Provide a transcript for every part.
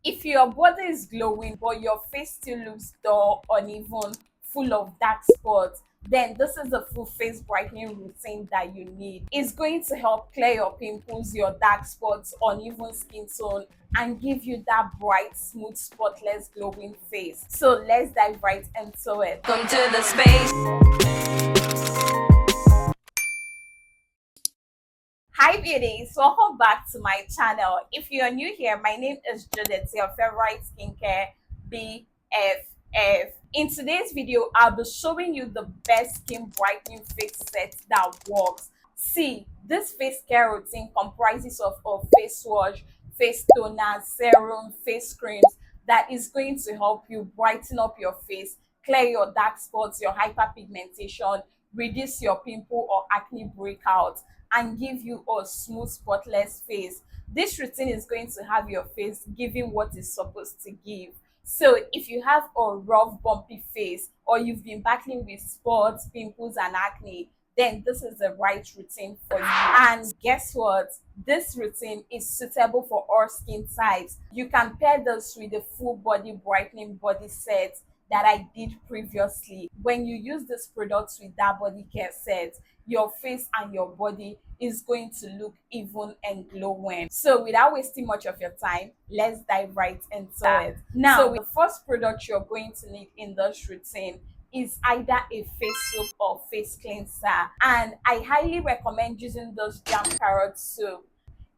If your body is glowing but your face still looks dull, uneven, full of dark spots, then this is the full face brightening routine that you need. It's going to help clear your pimples, your dark spots, uneven skin tone, and give you that bright, smooth, spotless, glowing face. So let's dive right into it. Come to the space. Hi beauties, welcome back to my channel. If you're new here, my name is Judith, your favorite skincare BFF. In today's video, I'll be showing you the best skin brightening face set that works. See, this face care routine comprises of a face wash, face toner, serum, face creams that is going to help you brighten up your face, clear your dark spots, your hyperpigmentation, reduce your pimple or acne breakout, and give you a smooth, spotless face. This routine is going to have your face giving what it's supposed to give. So if you have a rough, bumpy face, or you've been battling with spots, pimples, and acne, then this is the right routine for you. And guess what? This routine is suitable for all skin types. You can pair this with the full body brightening body set that I did previously. When you use this product with that body care set, your face and your body is going to look even and glowing. So without wasting much of your time, let's dive right into it. Now, so the first product you're going to need in this routine is either a face soap or face cleanser, and I highly recommend using those jam carrot soap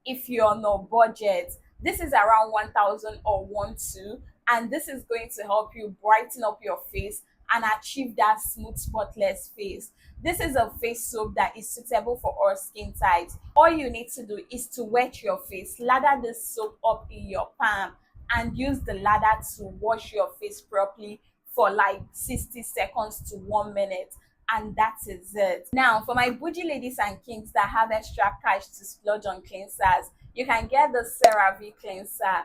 if you're on a budget. This is around 1000 or 12, and this is going to help you brighten up your face and achieve that smooth, spotless face. This is a face soap that is suitable for all skin types. All you need to do is to wet your face, lather this soap up in your palm, and use the lather to wash your face properly for like 60 seconds to 1 minute. And that is it. Now, for my bougie ladies and kings that have extra cash to splurge on cleansers, you can get the CeraVe cleanser.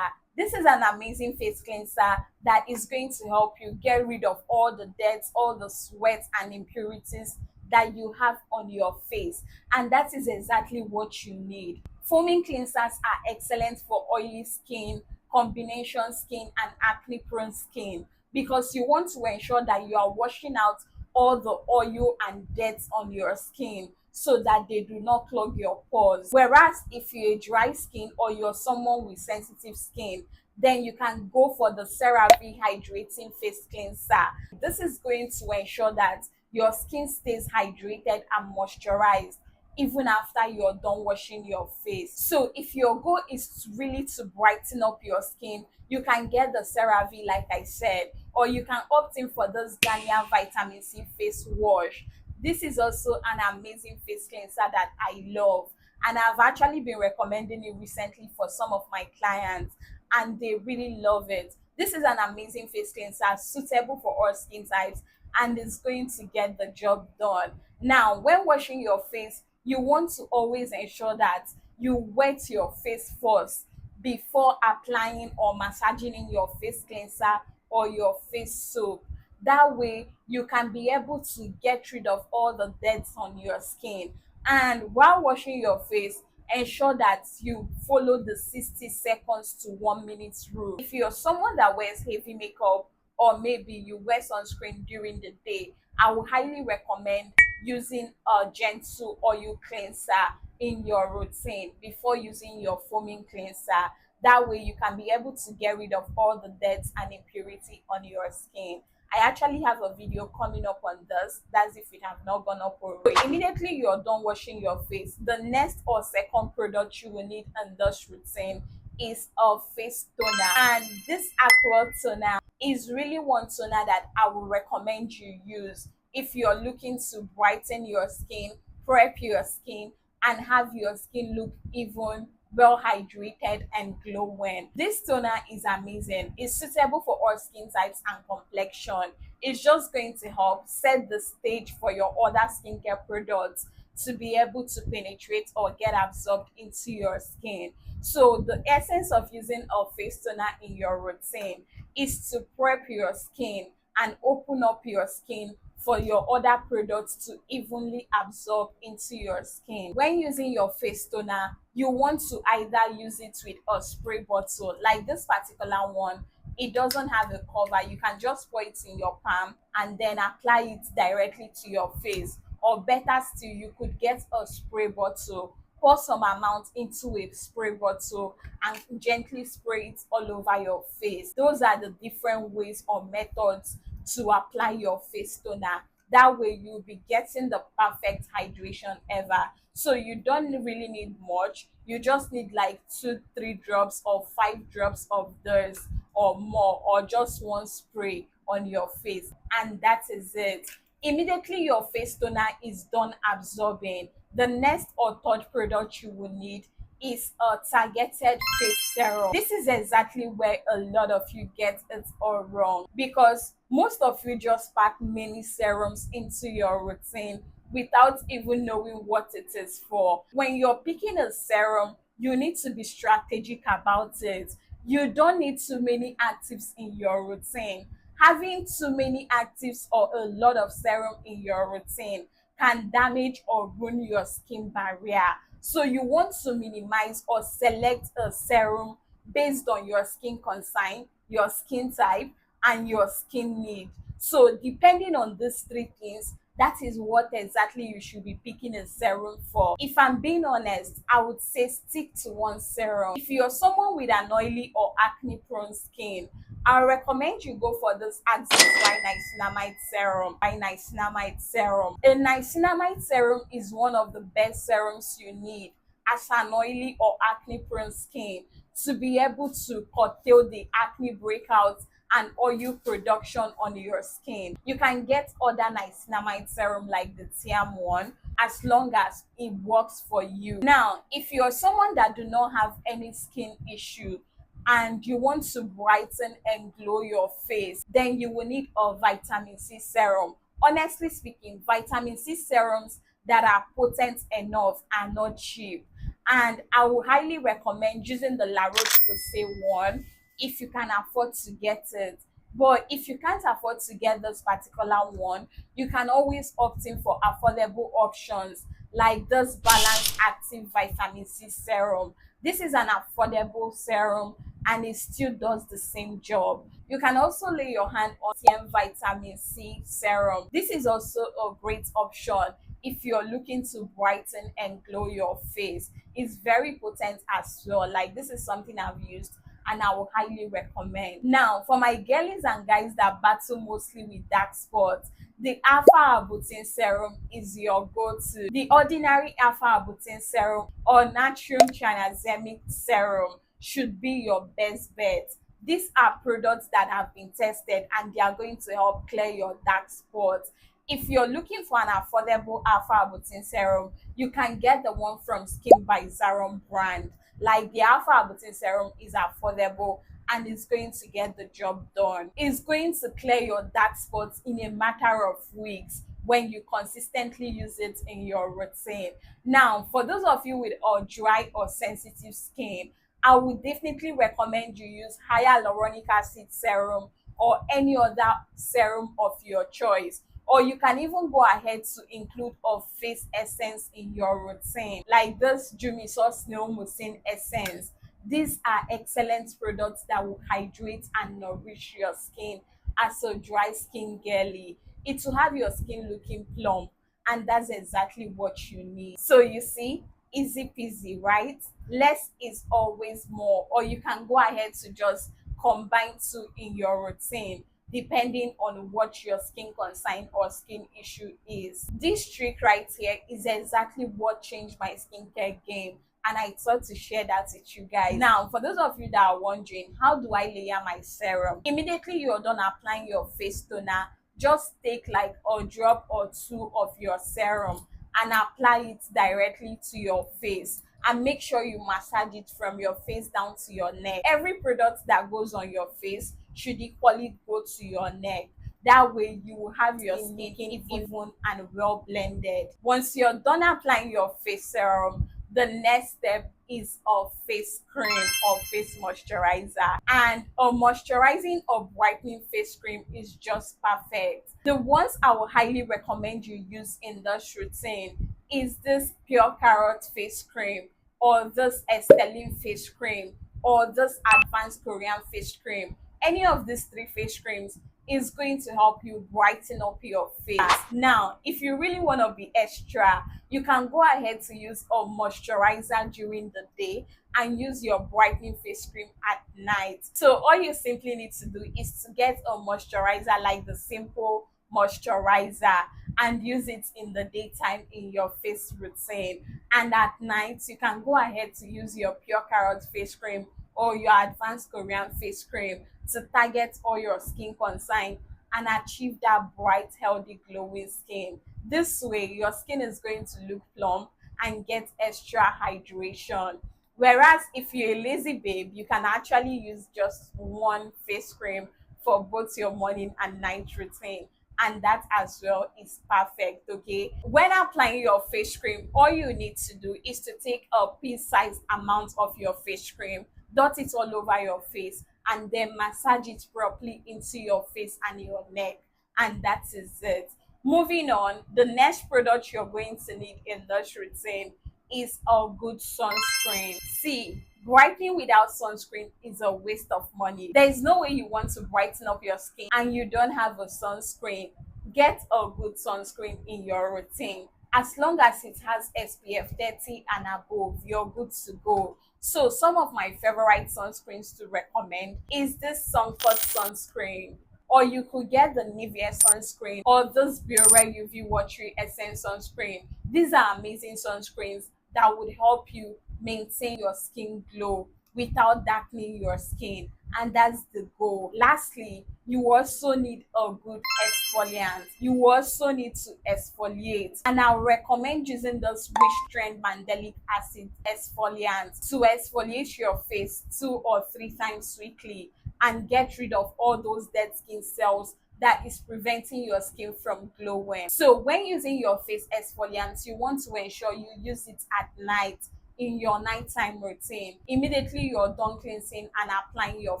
This is an amazing face cleanser that is going to help you get rid of all the dirt, all the sweat and impurities that you have on your face. And that is exactly what you need. Foaming cleansers are excellent for oily skin, combination skin, and acne prone skin, because you want to ensure that you are washing out all the oil and dirt on your skin so that they do not clog your pores. Whereas if you're a dry skin or you're someone with sensitive skin, then you can go for the CeraVe hydrating face cleanser. This is going to ensure that your skin stays hydrated and moisturized even after you're done washing your face. So if your goal is really to brighten up your skin, you can get the CeraVe like I said, or you can opt in for this Ghanaian vitamin C face wash. This is also an amazing face cleanser that I love, and I've actually been recommending it recently for some of my clients, and they really love it. This is an amazing face cleanser suitable for all skin types, and is going to get the job done. Now, when washing your face, you want to always ensure that you wet your face first before applying or massaging in your face cleanser or your face soap. That way you can be able to get rid of all the dirt on your skin. And while washing your face, ensure that you follow the 60 seconds to 1 minute rule. If you're someone that wears heavy makeup, or maybe you wear sunscreen during the day, I would highly recommend using a gentle oil cleanser in your routine before using your foaming cleanser. That way you can be able to get rid of all the dirt and impurity on your skin. I actually have a video coming up on this. That's if it have not gone up already. So immediately you're done washing your face, the next or second product you will need in this routine is a face toner. And this aqua toner is really one toner that I would recommend you use if you're looking to brighten your skin, prep your skin, and have your skin look even well hydrated and glowing. This toner is amazing. It's suitable for all skin types and complexion. It's just going to help set the stage for your other skincare products to be able to penetrate or get absorbed into your skin. So the essence of using a face toner in your routine is to prep your skin and open up your skin for your other products to evenly absorb into your skin. When using your face toner, you want to either use it with a spray bottle, like this particular one. It doesn't have a cover. You can just pour it in your palm and then apply it directly to your face. Or better still, you could get a spray bottle, pour some amount into a spray bottle and gently spray it all over your face. Those are the different ways or methods to apply your face toner. That way you'll be getting the perfect hydration ever. So you don't really need much. You just need like 2 3 drops or 5 drops of this or more, or just one spray on your face, and that is it. Immediately your face toner is done absorbing, the next or third product you will need is a targeted face serum. This is exactly where a lot of you get it all wrong, because most of you just pack many serums into your routine without even knowing what it is for. When you're picking a serum, you need to be strategic about it. You don't need too many actives in your routine. Having too many actives or a lot of serum in your routine can damage or ruin your skin barrier. So you want to minimize or select a serum based on your skin concern, your skin type, and your skin need. So depending on these three things, that is what exactly you should be picking a serum for. If I'm being honest, I would say stick to one serum. If you're someone with an oily or acne prone skin, I recommend you go for this Axis niacinamide serum. Niacinamide serum. A niacinamide serum is one of the best serums you need as an oily or acne prone skin to be able to curtail the acne breakouts and oil production on your skin. You can get other niacinamide serum like the Tiam one, as long as it works for you. Now, if you're someone that do not have any skin issue and you want to brighten and glow your face, then you will need a vitamin C serum. Honestly speaking, vitamin C serums that are potent enough are not cheap. And I would highly recommend using the La Roche-Posay one if you can afford to get it. But if you can't afford to get this particular one, you can always opt in for affordable options like this Balance Active Vitamin C Serum. This is an affordable serum and it still does the same job. You can also lay your hand on TM Vitamin C Serum. This is also a great option if you're looking to brighten and glow your face. It's very potent as well. Like, this is something I've used and I will highly recommend. Now, for my girlies and guys that battle mostly with dark spots, the Alpha Arbutin Serum is your go-to. The ordinary Alpha Arbutin Serum or Natrium Tranexamic Serum should be your best bet. These are products that have been tested and they are going to help clear your dark spots. If you're looking for an affordable Alpha Arbutin Serum, you can get the one from Skin by Serum brand. Like, the Alpha Arbutin Serum is affordable and it's going to get the job done. It's going to clear your dark spots in a matter of weeks when you consistently use it in your routine. Now, for those of you with a dry or sensitive skin, I would definitely recommend you use hyaluronic acid serum or any other serum of your choice. Or you can even go ahead to include a face essence in your routine, like this Jumiso Snail Mucin Essence. These are excellent products that will hydrate and nourish your skin as a dry skin girly. It will have your skin looking plump, and that's exactly what you need. So you see, easy peasy, right? Less is always more, or you can go ahead to just combine two in your routine depending on what your skin concern or skin issue is. This trick right here is exactly what changed my skincare game, and I thought to share that with you guys. Now, for those of you that are wondering, how do I layer my serum? Immediately you're done applying your face toner, just take like a drop or two of your serum and apply it directly to your face, and make sure you massage it from your face down to your neck. Every product that goes on your face should equally go to your neck. That way you will have your skin looking even and well blended. Once you're done applying your face serum, the next step is a face cream or face moisturizer, and a moisturizing or brightening face cream is just perfect. The ones I would highly recommend you use in this routine is this pure carrot face cream, or this Stelline face cream, or this advanced Korean face cream. Any of these three face creams is going to help you brighten up your face. Now, if you really want to be extra, you can go ahead to use a moisturizer during the day and use your brightening face cream at night. So all you simply need to do is to get a moisturizer like the simple moisturizer and use it in the daytime in your face routine, and at night you can go ahead to use your pure carrot face cream or your advanced Korean face cream to target all your skin concerns and achieve that bright, healthy, glowing skin. This way, your skin is going to look plump and get extra hydration. Whereas if you're a lazy babe, you can actually use just one face cream for both your morning and night routine, and that as well is perfect. Okay, when applying your face cream, all you need to do is to take a pea-sized amount of your face cream, dot it all over your face, and then massage it properly into your face and your neck, and that is it. Moving on, the next product you're going to need in this routine is a good sunscreen. See, brightening without sunscreen is a waste of money. There is no way you want to brighten up your skin and you don't have a sunscreen. Get a good sunscreen in your routine. As long as it has SPF 30 and above, you're good to go. So some of my favorite sunscreens to recommend is this Comfort sunscreen, or you could get the Nivea sunscreen, or this Biore UV Watery Essence sunscreen. These are amazing sunscreens that would help you maintain your skin glow without darkening your skin, and that's the goal. Lastly, you also need a good exfoliant. You also need to exfoliate, and I recommend using this Rich Trend Mandelic Acid exfoliant to exfoliate your face 2 or 3 times weekly and get rid of all those dead skin cells that is preventing your skin from glowing. So when using your face exfoliant, you want to ensure you use it at night in your nighttime routine. Immediately you're done cleansing and applying your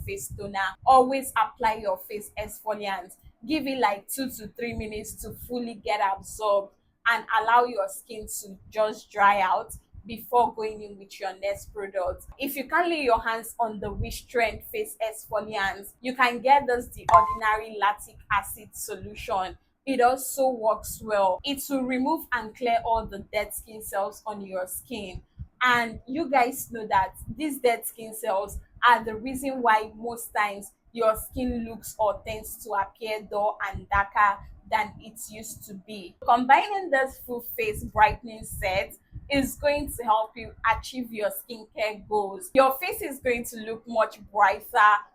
face toner, always apply your face exfoliant. Give it like 2 to 3 minutes to fully get absorbed and allow your skin to just dry out before going in with your next product. If you can't lay your hands on the Wish Trend face exfoliant, you can get this the ordinary lactic acid solution. It also works well. It will remove and clear all the dead skin cells on your skin. And you guys know that these dead skin cells are the reason why most times your skin looks or tends to appear dull and darker than it used to be. Combining this full face brightening set is going to help you achieve your skincare goals. Your face is going to look much brighter,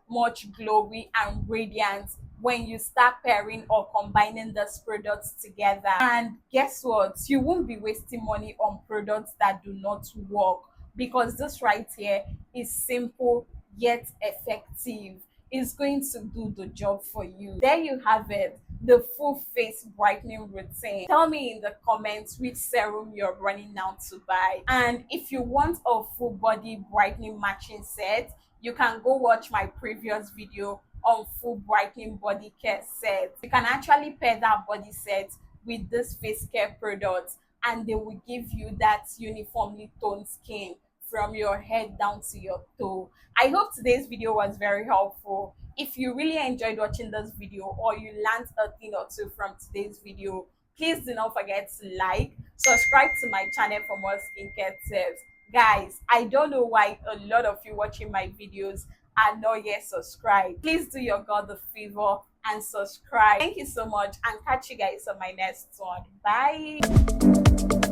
much glowy and radiant when you start pairing or combining these products together. And guess what? You won't be wasting money on products that do not work, because this right here is simple yet effective. It's going to do the job for you. There you have it, the full face brightening routine. Tell me in the comments which serum you're running now to buy. And if you want a full body brightening matching set, you can go watch my previous video on full brightening body care set. You can actually pair that body set with this face care product, and they will give you that uniformly toned skin from your head down to your toe. I hope today's video was very helpful. If you really enjoyed watching this video or you learned a thing or two from today's video, please do not forget to like, subscribe to my channel for more skincare tips. Guys, I don't know why a lot of you watching my videos are not yet subscribed. Please do your God the favor and subscribe. Thank you so much, and catch you guys on my next one. Bye.